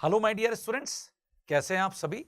Hello my dear students, कैसे हैं आप सभी।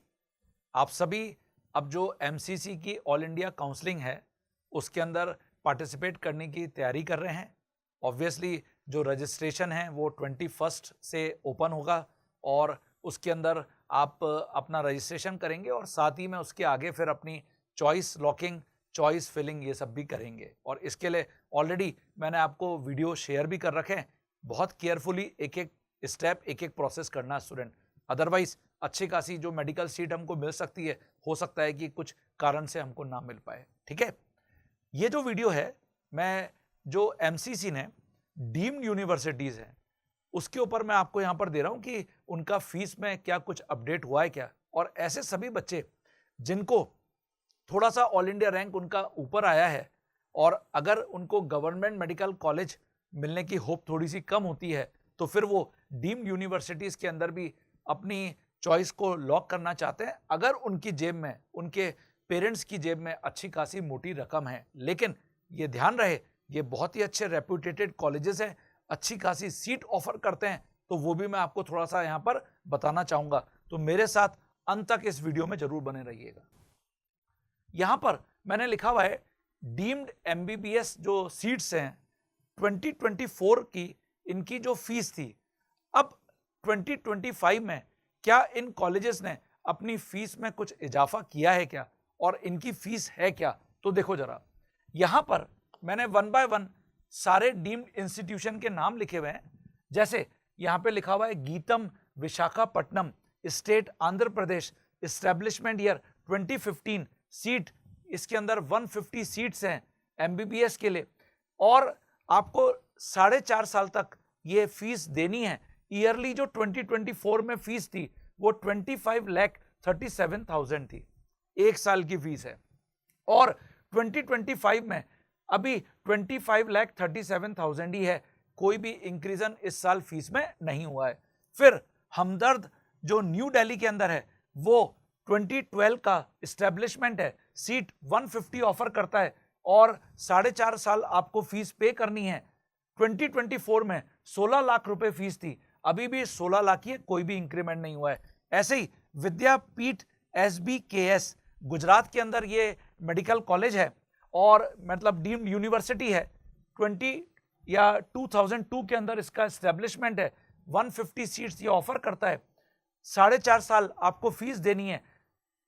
आप सभी अब जो एमसीसी की ऑल इंडिया काउंसलिंग है उसके अंदर पार्टिसिपेट करने की तैयारी कर रहे हैं। ऑब्वियसली जो रजिस्ट्रेशन है वो 21 से ओपन होगा और उसके अंदर आप अपना रजिस्ट्रेशन करेंगे और साथ ही में उसके आगे फिर अपनी चॉइस लॉकिंग, चॉइस फिलिंग ये सब भी करेंगे। और इसके लिए ऑलरेडी मैंने आपको वीडियो शेयर भी कर रखे हैं। बहुत केयरफुली एक एक स्टेप, एक एक प्रोसेस करना स्टूडेंट, अदरवाइज अच्छी खासी जो मेडिकल सीट हमको मिल सकती है, हो सकता है कि कुछ कारण से हमको ना मिल पाए। ठीक है, ये जो वीडियो है मैं जो एमसीसी ने डीम्ड यूनिवर्सिटीज हैं उसके ऊपर मैं आपको यहां पर दे रहा हूं कि उनका फीस में क्या कुछ अपडेट हुआ है क्या। और ऐसे सभी बच्चे जिनको थोड़ा सा ऑल इंडिया रैंक उनका ऊपर आया है और अगर उनको गवर्नमेंट मेडिकल कॉलेज मिलने की होप थोड़ी सी कम होती है तो फिर वो डीम्ड यूनिवर्सिटीज के अंदर भी अपनी चॉइस को लॉक करना चाहते हैं अगर उनकी जेब में, उनके पेरेंट्स की जेब में अच्छी खासी मोटी रकम है। लेकिन ये ध्यान रहे ये बहुत ही अच्छे रेप्यूटेटेड कॉलेजेस हैं, अच्छी खासी सीट ऑफर करते हैं, तो वो भी मैं आपको थोड़ा सा यहाँ पर बताना चाहूंगा। तो मेरे साथ अंत तक इस वीडियो में जरूर बने रहिएगा। यहां पर मैंने लिखा हुआ है डीम्ड एमबीबीएस जो सीट्स हैं 2024 की इनकी जो फीस थी, अब 2025 में क्या इन कॉलेजेस ने अपनी फीस में कुछ इजाफा किया है क्या और इनकी फीस है क्या। तो देखो जरा, यहां पर मैंने वन बाय वन सारे डीम्ड इंस्टीट्यूशन के नाम लिखे हुए हैं। जैसे यहां पे लिखा हुआ है GITAM Visakhapatnam state Andhra Pradesh, establishment year 2015, seat इसके अंदर 150 सीट्स हैं एमबीबीएस के लिए और आपको 4.5 साल तक ये फीस देनी है। ईयरली जो 2024 में फीस थी वो 25,37,000 थी, एक साल की फीस है। और 2025 में अभी 25,37,000 ही है, कोई भी इंक्रीजन इस साल फीस में नहीं हुआ है। फिर हमदर्द जो न्यू दिल्ली के अंदर है वो 2012 का एस्टेब्लिशमेंट है, सीट 150 ऑफर करता है और 4.5 साल आपको फीस पे करनी है। 2024 में 16 लाख रुपए फीस थी, अभी भी 16 लाख ही है, कोई भी इंक्रीमेंट नहीं हुआ है। ऐसे ही विद्यापीठ SBKS गुजरात के अंदर ये मेडिकल कॉलेज है और मतलब डीम्ड यूनिवर्सिटी है। 2002 के अंदर इसका एस्टेब्लिशमेंट है, 150 सीट्स ये ऑफर करता है, 4.5 साल आपको फीस देनी है।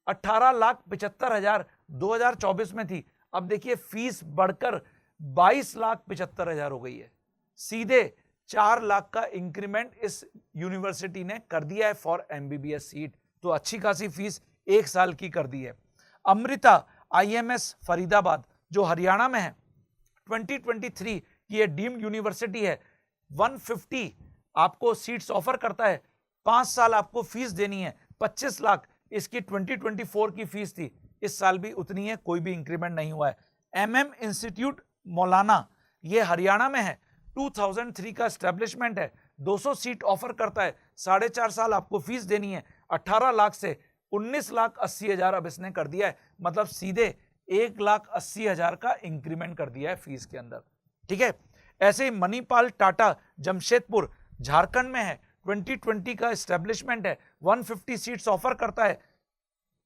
18,75,000 2024 में थी, अब देखिए फीस बढ़कर 22,75,000 हो गई है। सीधे 4 लाख का इंक्रीमेंट इस यूनिवर्सिटी ने कर दिया है फॉर एमबीबीएस सीट, तो अच्छी खासी फीस एक साल की कर दी है। अमृता IMS फरीदाबाद जो हरियाणा में है, 2023 की ये डीम्ड यूनिवर्सिटी है, 150 आपको सीट्स ऑफर करता है, 5 साल आपको फीस देनी है, 25 लाख इसकी 2024 की फीस थी, इस साल भी उतनी है, कोई भी इंक्रीमेंट नहीं हुआ है। MM इंस्टीट्यूट मौलाना ये हरियाणा में है, 2003 का एस्टेब्लिशमेंट है, 200 सीट ऑफर करता है, 4.5 साल आपको फीस देनी है, 18 लाख से 19,80,000 अब इसने कर दिया है, मतलब सीधे 1,80,000 का इंक्रीमेंट कर दिया है फीस के अंदर। ठीक है, ऐसे ही मणिपाल टाटा जमशेदपुर झारखंड में है, 2020 का एस्टेब्लिशमेंट है, 150 सीट्स ऑफर करता है,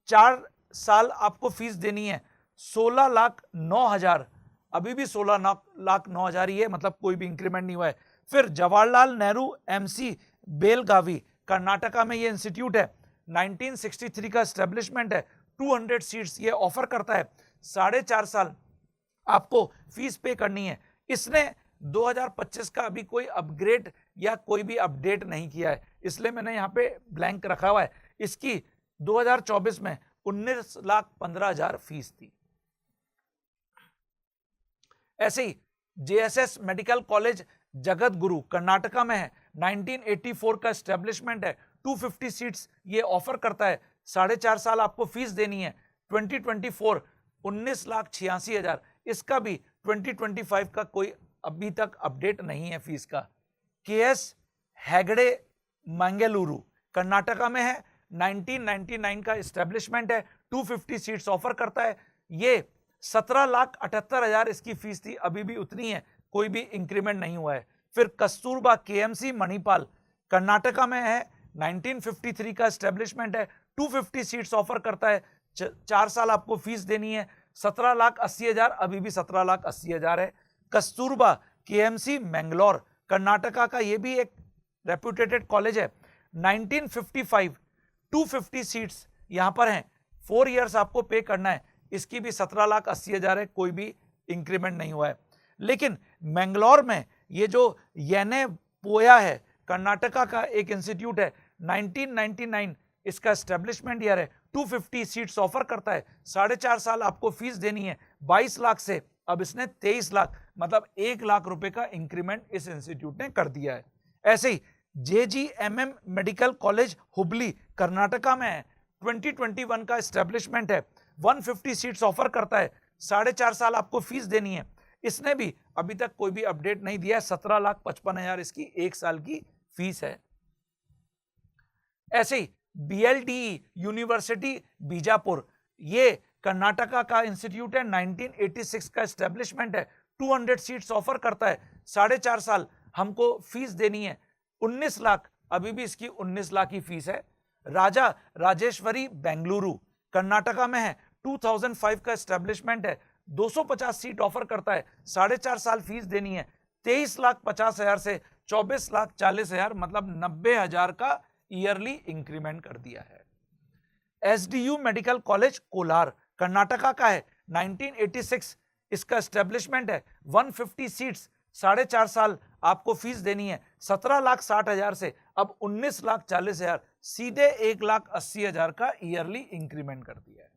4 साल आपको फीस देनी है, 16,09,000, अभी भी 16,09,000 ही है, मतलब कोई भी इंक्रीमेंट नहीं हुआ है। फिर जवाहरलाल नेहरू MC बेलगावी कर्नाटका में ये इंस्टीट्यूट है, 1963 का एस्टेब्लिशमेंट है, 200 सीट्स ये ऑफर करता है, 4.5 साल आपको फीस पे करनी है। इसने 2025 का अभी कोई अपग्रेड या कोई भी अपडेट नहीं किया है, इसलिए मैंने यहाँ पे ब्लैंक रखा हुआ है। इसकी 2024 में 19,15,000 फीस थी। ऐसे ही JSS medical college Jagat Guru Karnataka में है, 1984 का एस्टेब्लिशमेंट है, 250 सीट्स ये ऑफर करता है, 4.5 साल आपको फीस देनी है। 2024 19,86,000, इसका भी 2025 का कोई अभी तक अपडेट नहीं है फीस का। KS हेगड़े मंगलुरु कर्नाटका में है, 1999 का एस्टेब्लिशमेंट है, 250 सीट्स ऑफर करता है, ये 17,78,000 इसकी फीस थी, अभी भी उतनी है, कोई भी इंक्रीमेंट नहीं हुआ है। फिर कस्तूरबा KMC मणिपाल कर्नाटका में है, 1953 का एस्टेब्लिशमेंट है, 250 सीट्स ऑफर करता है, 4 साल आपको फीस देनी है, 17,80,000, अभी भी 17,80,000 है। कस्तूरबा केएमसी मैंगलोर कर्नाटका का ये भी एक रेप्यूटेटेड कॉलेज है, 1955 250 सीट्स यहां पर हैं, 4 इयर्स आपको पे करना है, इसकी भी 17,80,000 है, कोई भी इंक्रीमेंट नहीं हुआ है। लेकिन मैंगलोर में ये जो येने पोया है, कर्नाटका का एक इंस्टीट्यूट है, 1999 इसका एस्टेब्लिशमेंट ईयर है, 250 सीट्स ऑफर करता है, 4.5 साल आपको फीस देनी है, 22 लाख से अब इसने 23 लाख, मतलब 1 लाख रुपए का इंक्रीमेंट इस इंस्टीट्यूट ने कर दिया है। ऐसे ही JGMM medical college Hubli Karnataka में है, 2021 का एस्टेब्लिशमेंट है, 150 सीट्स ऑफर करता है, 4.5 साल आपको फीस देनी है, इसने भी अभी तक कोई भी अपडेट नहीं दिया है, 17,55,000 इसकी 1 साल की फीस है। ऐसे ही BLDE यूनिवर्सिटी बीजापुर, ये कर्नाटका का इंस्टीट्यूट है, 1986 का एस्टेब्लिशमेंट है, 200 सीट्स ऑफर करता है, 4.5 साल हमको फीस देनी है, 19 लाख, अभी भी इसकी 19 लाख की फीस है। राजा राजेश्वरी बेंगलुरु कर्नाटका में है, 2005 का एस्टेब्लिशमेंट है, 250 सीट ऑफर करता है, 4.5 साल फीस देनी है, 23,50,000 से 24,40,000, मतलब 90,000 का ईयरली इंक्रीमेंट कर दिया है। SDU medical college Kolar Karnataka का है, 1986 इसका एस्टेब्लिशमेंट है, 150 सीट्स, 4.5 साल आपको फीस देनी है, 17,60,000 से अब 19,40,000, सीधे 1,80,000 का ईयरली इंक्रीमेंट कर दिया है।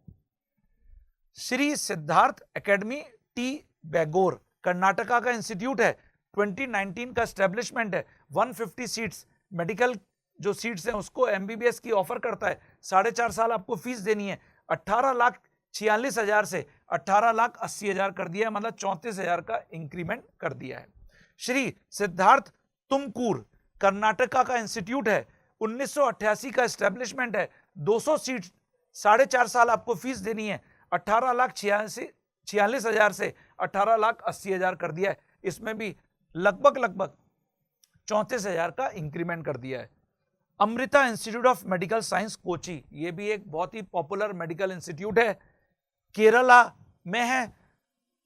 श्री सिद्धार्थ एकेडमी टी बैगोर कर्नाटका का इंस्टीट्यूट है, 2019 का एस्टेब्लिशमेंट है, 150 सीट्स, मेडिकल जो सीट्स हैं उसको MBBS की ऑफर करता है, 4.5 साल आपको फीस देनी है, 18,46,000 से 18,80,000 कर दिया है, मतलब 34,000 का इंक्रीमेंट कर दिया है। श्री सिद्धार्थ तुमकूर कर्नाटका का इंस्टीट्यूट है, 1988 का एस्टेब्लिशमेंट है, 200 सीट, 4.5 साल आपको फीस देनी है, 18,46,000 से 18,80,000 कर दिया है, इसमें भी लगभग 34,000 का इंक्रीमेंट कर दिया है। Amrita institute of medical science Kochi, ये भी एक बहुत ही पॉपुलर मेडिकल इंस्टीट्यूट है, केरला में है,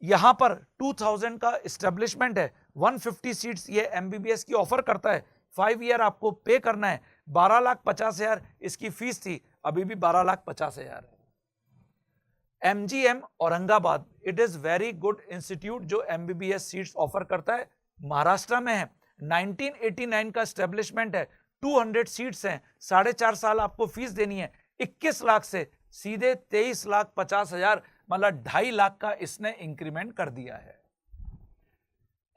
यहां पर 2000 का एस्टेब्लिशमेंट है, 150 सीट्स ये MBBS की ऑफर करता है, 5 ईयर आपको पे करना है, 12,50,000 इसकी फीस थी, अभी भी 12,50,000 है। MGM Aurangabad, it is very good institute जो MBBS सीट्स ऑफर करता है, महाराष्ट्र में है, 1989 का एस्टेब्लिशमेंट है, 200 सीट्स हैं, 4.5 साल आपको फीस देनी है, 21 लाख से सीधे 23,50,000, मतलब 2.5 लाख का इसने इंक्रीमेंट कर दिया है।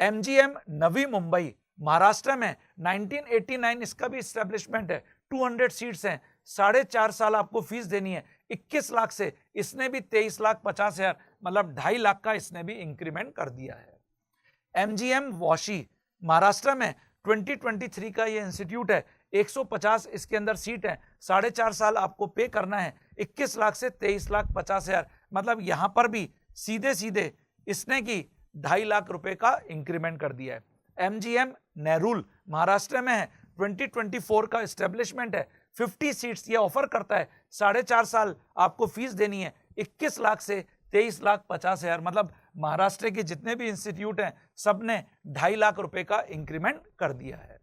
MGM नवी मुंबई महाराष्ट्र में, 1989 इसका भी एस्टेब्लिशमेंट है, 200 सीट्स हैं, 4.5 साल आपको फीस देनी है, 21 लाख से इसने भी 23,50,000, मतलब 2.5 लाख का इसने भी इंक्रीमेंट कर दिया है। MGM वाशी महाराष्ट्र में, 2023 का ये इंस्टीट्यूट है, 150 इसके अंदर सीट है, 4.5 साल आपको पे करना है, 21 लाख से 23,50,000, मतलब यहां पर भी सीधे इसने की 2.5 लाख रुपए का इंक्रीमेंट कर दिया है। MGM नेरुल महाराष्ट्र में है, 2024 का एस्टेब्लिशमेंट है, 50 सीट्स ये ऑफर करता है, 4.5 साल आपको फीस देनी है, 21 लाख से 23,50,000, मतलब महाराष्ट्र के जितने भी इंस्टीट्यूट हैं सबने 2.5 लाख रुपए का इंक्रीमेंट कर दिया है।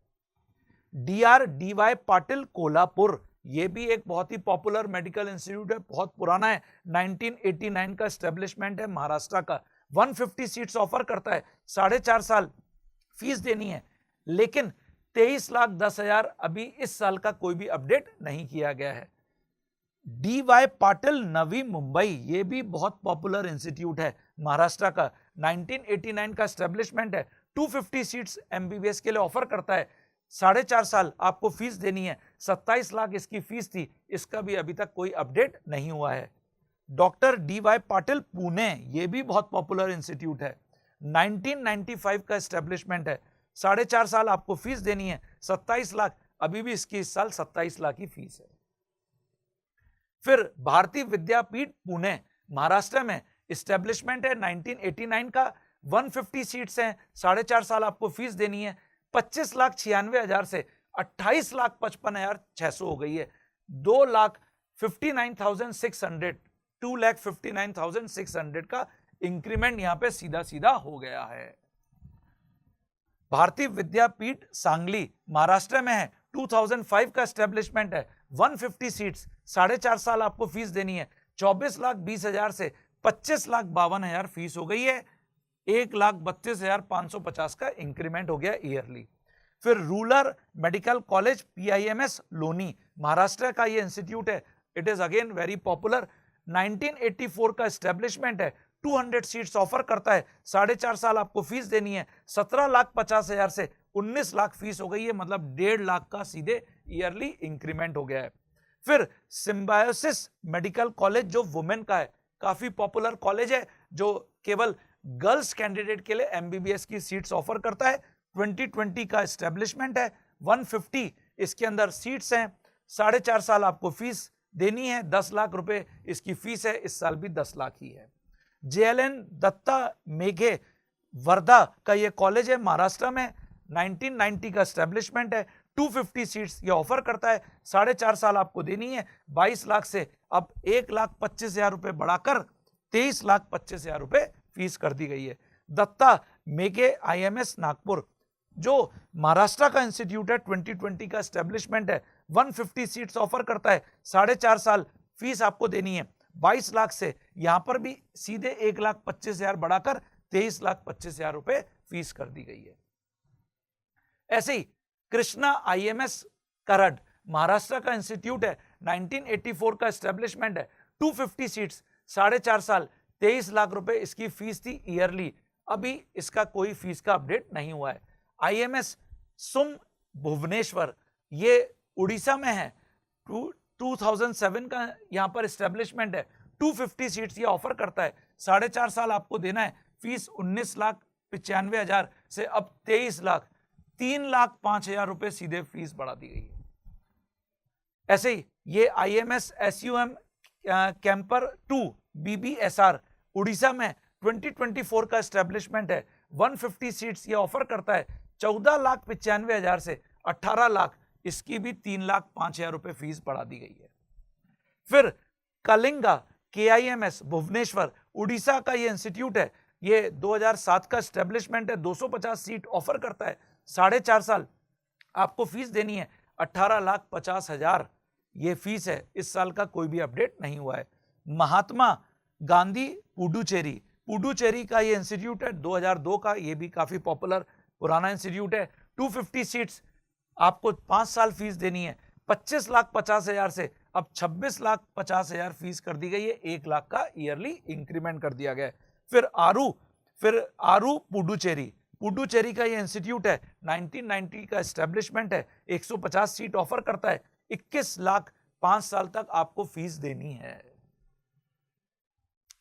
DRDY पाटिल कोल्हापुर, ये भी एक बहुत ही पॉपुलर मेडिकल इंस्टीट्यूट है, बहुत पुराना है, 1989 का एस्टेब्लिशमेंट है, महाराष्ट्र का, 150 सीट्स ऑफर करता है, 4.5 साल फीस देनी है, लेकिन 23,10,000 अभी इस साल का कोई भी अपडेट नहीं किया गया है। DY पाटिल नवी मुंबई, ये भी बहुत पॉपुलर इंस्टीट्यूट है महाराष्ट्र का, 1989 का एस्टेब्लिशमेंट है, 250 सीट्स MBBS के लिए ऑफर करता है, 4.5 साल आपको फीस देनी है, 27 लाख इसकी फीस थी, इसका भी अभी तक कोई अपडेट नहीं हुआ है। डॉक्टर DY पाटिल पुणे, ये भी बहुत पॉपुलर इंस्टीट्यूट है, 1995 का एस्टेब्लिशमेंट है, 4.5 साल आपको फीस देनी है, 27 लाख, अभी भी इसकी इस साल 27 लाख की फीस है। फिर भारतीय विद्यापीठ पुणे महाराष्ट्र में, एस्टेब्लिशमेंट है 1989 का, 150 सीट्स हैं, 4.5 साल आपको फीस देनी है, 25,96,000 से 28,55,600 हो गई है। 2,59,600 2,59,600 का इंक्रीमेंट यहां पे सीधा सीधा हो गया है। भारतीय विद्यापीठ सांगली महाराष्ट्र में है, 2005 का एस्टेब्लिशमेंट है, 150 सीट्स, 4.5 साल आपको फीस देनी है। 24,20,000 से 25,52,000 फीस हो गई है। 1,32,550 का इंक्रीमेंट हो गया ईयरली। फिर rural medical college PIMS Loni Maharashtra का ये इंस्टीट्यूट है। It is again very popular. 1984 का एस्टेब्लिशमेंट है, 200 सीट्स ऑफर करता है, 4.5 साल आपको फीस देनी है। 17,50,000 से 19 लाख फीस हो गई है, मतलब 1.5 लाख का सीधे ईयरली इंक्रीमेंट हो गया है। फिर सिम्बायोसिस मेडिकल कॉलेज जो वुमेन का है, काफी पॉपुलर कॉलेज है, जो केवल गर्ल्स कैंडिडेट के लिए MBBS की सीट्स ऑफर करता है। 2020 का एस्टेब्लिशमेंट है, 150 इसके अंदर सीट्स हैं, 4.5 साल आपको फीस देनी है, 10 लाख रुपए इसकी फीस है, इस साल भी 10 लाख ही है। JLN दत्ता मेघे वर्धा का ये कॉलेज है महाराष्ट्र में, 1990 का एस्टेब्लिशमेंट है, 250 सीट्स ये ऑफर करता है, 4.5 साल आपको देनी है, 22 लाख से अब 1,25,000 रुपए बढ़ाकर 23,25,000 रुपए फीस कर दी गई है। दत्ता मेघे IMS नागपुर जो महाराष्ट्र का इंस्टीट्यूट है, 2020 का एस्टेब्लिशमेंट है, 150 सीट्स ऑफर करता है, 4.5 साल फीस आपको देनी है, 22 लाख से यहां पर भी सीधे 1,25,000 बढ़ाकर 23,25,000 रुपए फीस कर दी गई है। ऐसे ही कृष्णा IMS करड महाराष्ट्र का इंस्टीट्यूट है, 1984 का एस्टेब्लिशमेंट है, 250 सीट्स, 4.5 साल, 23 लाख रुपए इसकी फीस थी ईयरली। अभी इसका कोई फीस का अपडेट नहीं हुआ है। IMS सुम भुवनेश्वर ये उड़ीसा में है, 2007 का यहां पर एस्टेब्लिशमेंट है, 250 सीट्स ये ऑफर करता है, 4.5 साल आपको देना है, फीस 19,95,000 से अब 23 लाख, 3,05,000 रुपए सीधे फीस बढ़ा दी गई है। ऐसे ही ये IMS SUM camper 2 BBSR Orissa में 2024 का एस्टेब्लिशमेंट है, 150 सीट्स ये ऑफर करता है, 14,95,000 से 18 लाख, इसकी भी 3,05,000 रुपए फीस बढ़ा दी गई है। फिर कलिंगा KIMS भुवनेश्वर उड़ीसा का ये इंस्टीट्यूट है, ये 2007 का एस्टेब्लिशमेंट है, 250 सीट ऑफर करता है, 4.5 साल आपको फीस देनी है, 18,50,000 ये फीस है, इस साल का कोई भी अपडेट नहीं हुआ है। महात्मा गांधी पुडुचेरी का ये इंस्टीट्यूट है, 2002 का, ये भी काफी पॉपुलर पुराना इंस्टीट्यूट है, 250 सीट्स आपको 5 साल फीस देनी है, 25,50,000 से अब 26,50,000 फीस कर दी गई है, 1 लाख का ईयरली इंक्रीमेंट कर दिया गया है। फिर आरू पुडुचेरी का ये इंस्टीट्यूट है, 1990 का एस्टेब्लिशमेंट है, 150 सीट ऑफर करता है, 21 लाख 5 साल तक आपको फीस देनी है।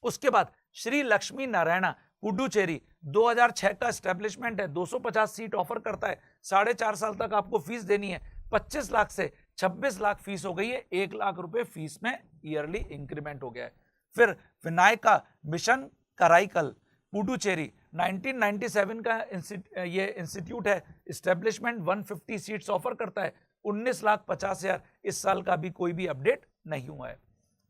उसके बाद श्री लक्ष्मी नारायणा पुडुचेरी 2006 का एस्टेब्लिशमेंट है, 250 सीट ऑफर करता है, 4.5 साल तक आपको फीस देनी है, 25 लाख से 26 लाख फीस हो गई है, 1 लाख रुपए फीस में ईयरली इंक्रीमेंट हो गया है। फिर विनायका मिशन कराईकल पुडुचेरी 1997 का ये इंस्टीट्यूट है, एस्टेब्लिशमेंट 150 सीट्स ऑफर करता है, 19,50,000, इस साल का भी कोई भी अपडेट नहीं हुआ है।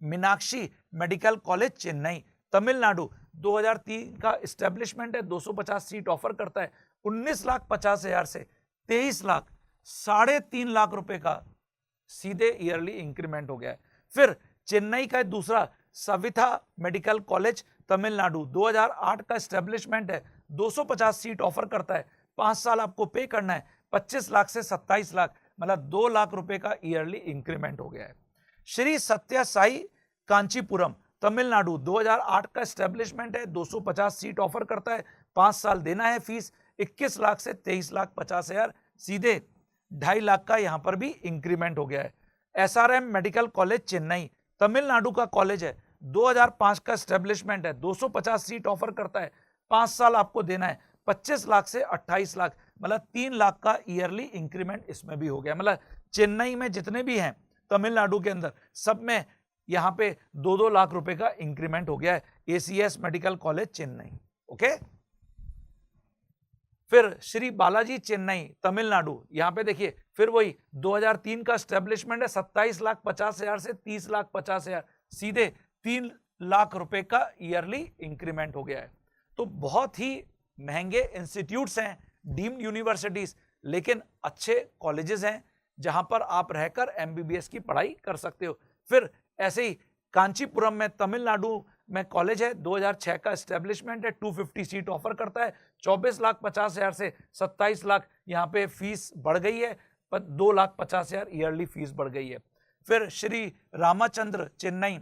मीनाक्षी मेडिकल कॉलेज चेन्नई तमिलनाडु 2003 का एस्टेब्लिशमेंट है, 250 सीट ऑफर करता है, 19,50,000 से 23 लाख, 3.5 लाख रुपए का सीधे ईयरली इंक्रीमेंट हो गया है। फिर चेन्नई का दूसरा सविता मेडिकल कॉलेज तमिलनाडु 2008 का एस्टेब्लिशमेंट है, 250 सीट ऑफर करता है, 5 साल आपको पे करना है, 25 लाख से 27 लाख, मतलब 2 लाख रुपए का ईयरली इंक्रीमेंट हो गया है। श्री सत्य साई कांचीपुरम तमिलनाडु 2008 का एस्टेब्लिशमेंट है, 250 सीट ऑफर करता है, 5 साल देना है फीस, 21 लाख से 23,50,000, सीधे 2.5 लाख का यहां पर भी इंक्रीमेंट हो गया है। SRM medical college Chennai Tamil Nadu का कॉलेज है, 2005 का एस्टेब्लिशमेंट है, 250 सीट ऑफर करता है, 5 साल आपको देना है, 25 लाख से 28 लाख, मतलब 3 लाख का ईयरली इंक्रीमेंट इसमें भी हो गया। मतलब चेन्नई में जितने भी हैं तमिलनाडु के अंदर, सब में यहां पे 2-2 लाख रुपए का इंक्रीमेंट हो गया है। ACS medical college Chennai. Okay, फिर श्री बालाजी चेन्नई तमिलनाडु, यहाँ पे देखिए फिर वही 2003 का स्टैब्लिशमेंट है, 27,50,000 से 30,50,000, सीधे 3 लाख रुपए का ईयरली इंक्रीमेंट हो गया है। तो बहुत ही महंगे इंस्टीट्यूट्स हैं, डीम्ड यूनिवर्सिटीज, लेकिन अच्छे कॉलेजेस हैं जहां पर आप रहकर एमबीबीएस की पढ़ाई कर सकते हो। फिर ऐसे ही कांचीपुरम में तमिलनाडु में कॉलेज है, 2006 का एस्टेब्लिशमेंट है, 250 सीट ऑफर करता है, 24,50,000 से 27 लाख यहाँ पे फीस बढ़ गई है, 2,50,000 ईयरली फीस बढ़ गई है। फिर श्री रामाचंद्र चेन्नई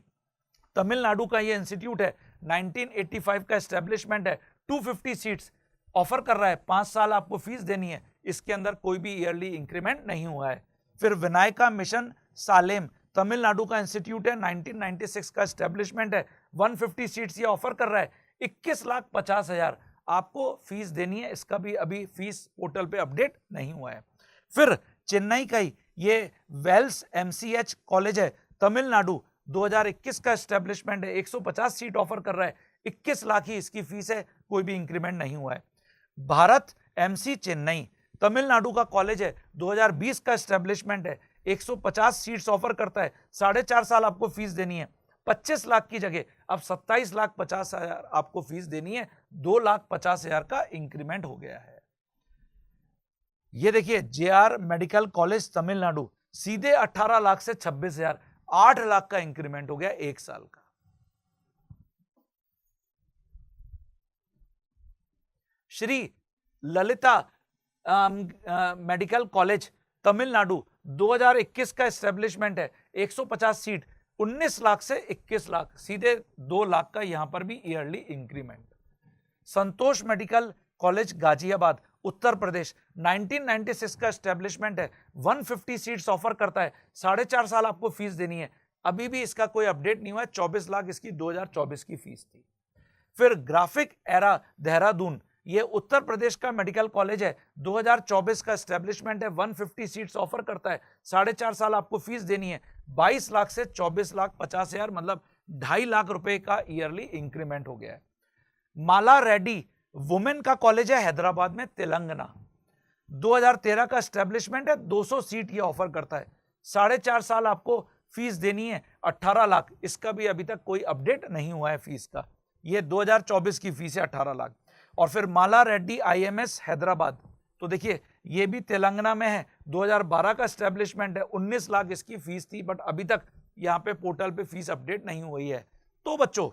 तमिलनाडु का ये इंस्टीट्यूट है, 1985 का एस्टेब्लिशमेंट है, 250 सीट्स ऑफर कर रहा है, 5 साल आपको फीस देनी है, इसके अंदर कोई भी ईयरली इंक्रीमेंट नहीं हुआ है। फिर विनायका मिशन सालेम तमिलनाडु का इंस्टीट्यूट है, 1996 का एस्टेब्लिशमेंट है, 150 सीट्स ये ऑफर कर रहा है, 21,50,000 आपको फीस देनी है, इसका भी अभी फीस पोर्टल पे अपडेट नहीं हुआ है। फिर चेन्नई का ही ये वेल्स एमसीएच कॉलेज है तमिलनाडु, 2021 का एस्टेब्लिशमेंट है, 150 सीट ऑफर कर रहा है, 21 लाख ही इसकी फीस है, कोई भी इंक्रीमेंट नहीं हुआ है। भारत एमसी चेन्नई तमिलनाडु का कॉलेज है, 2020 का एस्टेब्लिशमेंट है, 150 सीट्स ऑफर करता है, 4.5 साल आपको फीस देनी है, 25 लाख की जगह अब 27,50,000 आपको फीस देनी है, 2,50,000 का इंक्रीमेंट हो गया है। ये देखिए जेआर मेडिकल कॉलेज तमिलनाडु, सीधे 18 लाख से 26,000, 8 लाख का इंक्रीमेंट हो गया 1 साल का। श्री ललिता मेडिकल कॉलेज तमिलनाडु, 2021 का एस्टेब्लिशमेंट है, 150 सीट, 19 लाख से 21 लाख, सीधे 2 लाख का यहां पर भी ईयरली इंक्रीमेंट। संतोष मेडिकल कॉलेज गाजियाबाद उत्तर प्रदेश, 1996 का एस्टेब्लिशमेंट है, 150 सीट्स ऑफर करता है, 4.5 साल आपको फीस देनी है, अभी भी इसका कोई अपडेट नहीं हुआ है, 24 लाख इसकी 2024 की फीस थी। फिर ग्राफिक एरा देहरादून, ये उत्तर प्रदेश का मेडिकल कॉलेज है, 2024 का एस्टेब्लिशमेंट है, 150 सीट्स ऑफर करता है, 4.5 साल आपको फीस देनी है, 22 लाख से 24,50,000, मतलब 2.5 लाख रुपए का ईयरली इंक्रीमेंट हो गया है। माला रेड्डी वुमेन का कॉलेज है हैदराबाद में तेलंगाना, 2013 का एस्टेब्लिशमेंट है, 200 सीट ये ऑफर करता है, 4.5 साल आपको फीस देनी है, 18 लाख, इसका भी अभी तक कोई अपडेट नहीं हुआ है फीस का, ये 2024 की फीस है 18 लाख। और फिर माला रेड्डी आईएमएस हैदराबाद, तो देखिए ये भी तेलंगाना में है, 2012 का एस्टेब्लिशमेंट है, 19 लाख इसकी फीस थी, बट अभी तक यहाँ पे पोर्टल पे फीस अपडेट नहीं हुई है। तो बच्चों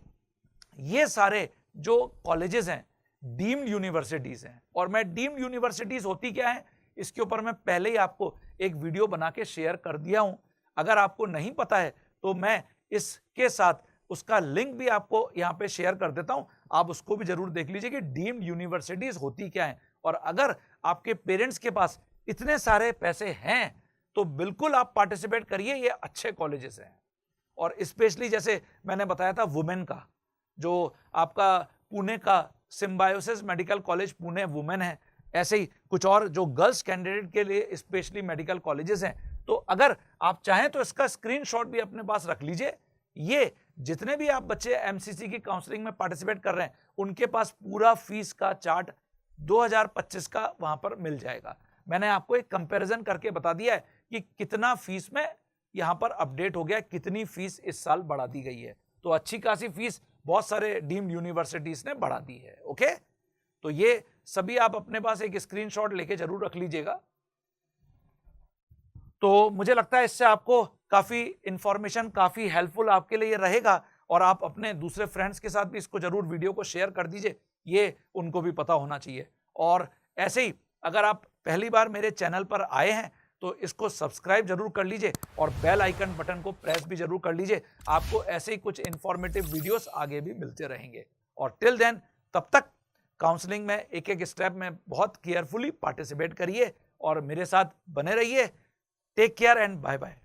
ये सारे जो कॉलेजेस हैं डीम्ड यूनिवर्सिटीज हैं, और मैं डीम्ड यूनिवर्सिटीज होती क्या है इसके ऊपर मैं पहले ही आपको एक वीडियो बना के शेयर कर दिया हूं। अगर आपको नहीं पता है तो मैं इसके साथ उसका लिंक भी आपको यहाँ पे शेयर कर देता हूं, आप उसको भी जरूर देख लीजिए कि डीम्ड यूनिवर्सिटीज होती क्या है। और अगर आपके पेरेंट्स के पास इतने सारे पैसे हैं तो बिल्कुल आप पार्टिसिपेट करिए, ये अच्छे कॉलेजेस हैं। और स्पेशली जैसे मैंने बताया था वुमेन का, जो आपका पुणे का symbiosis medical college Pune women है, ऐसे ही कुछ और जो गर्ल्स कैंडिडेट के लिए स्पेशली मेडिकल कॉलेजेस हैं। तो अगर आप चाहें तो इसका स्क्रीनशॉट भी अपने पास रख लीजिए। ये जितने भी आप बच्चे एमसीसी की काउंसलिंग में पार्टिसिपेट कर रहे हैं उनके पास पूरा फीस का चार्ट 2025 का वहां पर मिल जाएगा। मैंने आपको एक कंपैरिजन करके बता दिया है कि कितना फीस में यहां पर अपडेट हो गया, कितनी फीस इस साल बढ़ा दी गई है। तो अच्छी खासी फीस बहुत सारे डीम्ड यूनिवर्सिटीज ने बढ़ा दी है। ओके, तो ये सभी आप अपने पास एक स्क्रीनशॉट लेके जरूर रख लीजिएगा। तो मुझे लगता है इससे आपको काफी इंफॉर्मेशन, काफी हेल्पफुल आपके लिए रहेगा, और आप अपने दूसरे फ्रेंड्स के साथ भी इसको जरूर वीडियो को शेयर कर दीजिए, ये उनको भी पता होना चाहिए। और ऐसे ही अगर आप पहली बार मेरे चैनल पर आए हैं तो इसको सब्सक्राइब जरूर कर लीजिए और बेल आइकन बटन को प्रेस भी जरूर कर लीजिए, आपको ऐसे ही कुछ इंफॉर्मेटिव वीडियोस आगे भी मिलते रहेंगे। और टिल देन, तब तक काउंसलिंग में एक एक स्टेप में बहुत केयरफुली पार्टिसिपेट करिए और मेरे साथ बने रहिए। Take care and bye bye.